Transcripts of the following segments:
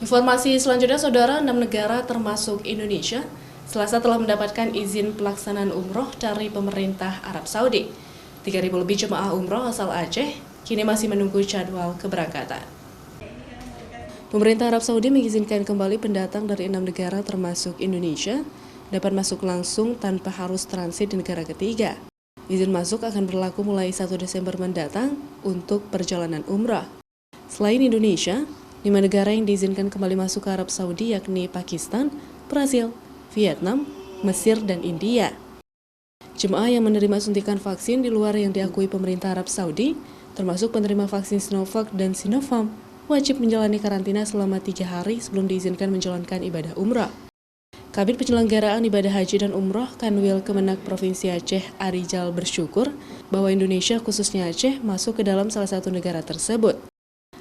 Informasi selanjutnya, Saudara, 6 negara termasuk Indonesia Selasa telah mendapatkan izin pelaksanaan umroh dari pemerintah Arab Saudi. 3.000 lebih jemaah umroh asal Aceh kini masih menunggu jadwal keberangkatan. Pemerintah Arab Saudi mengizinkan kembali pendatang dari 6 negara termasuk Indonesia dapat masuk langsung tanpa harus transit di negara ketiga. Izin masuk akan berlaku mulai 1 Desember mendatang untuk perjalanan umrah. Selain Indonesia, 5 negara yang diizinkan kembali masuk ke Arab Saudi yakni Pakistan, Brasil, Vietnam, Mesir, dan India. Jemaah yang menerima suntikan vaksin di luar yang diakui pemerintah Arab Saudi, termasuk penerima vaksin Sinovac dan Sinopharm, wajib menjalani karantina selama 3 hari sebelum diizinkan menjalankan ibadah umrah. Kabit Penyelenggaraan Ibadah Haji dan Umroh Kanwil Kemenak Provinsi Aceh Arijal bersyukur bahwa Indonesia khususnya Aceh masuk ke dalam salah satu negara tersebut.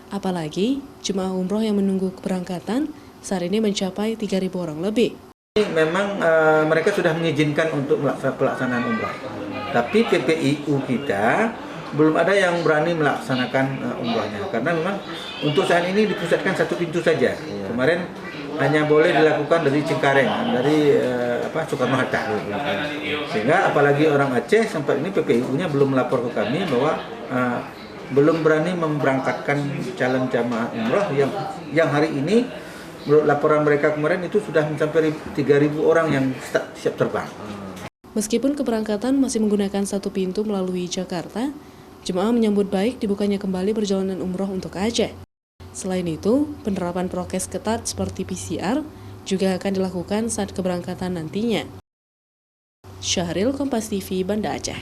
Apalagi jemaah umroh yang menunggu keberangkatan saat ini mencapai 3.000 orang lebih. Memang mereka sudah mengizinkan untuk pelaksanaan umrah, tapi PPIU kita belum ada yang berani melaksanakan umrahnya karena memang untuk saat ini dipusatkan satu pintu saja. Kemarin hanya boleh dilakukan dari Cengkareng, dari Soekarno-Hatta. Sehingga apalagi orang Aceh sampai ini PPIU-nya belum melapor ke kami bahwa belum berani memberangkatkan calon jamaah umrah yang hari ini menurut laporan mereka kemarin itu sudah mencapai 3.000 orang yang siap terbang. Meskipun keberangkatan masih menggunakan satu pintu melalui Jakarta, jemaah menyambut baik dibukanya kembali perjalanan umroh untuk Aceh. Selain itu, penerapan prokes ketat seperti PCR juga akan dilakukan saat keberangkatan nantinya. Syahril, Kompas TV, Banda Aceh.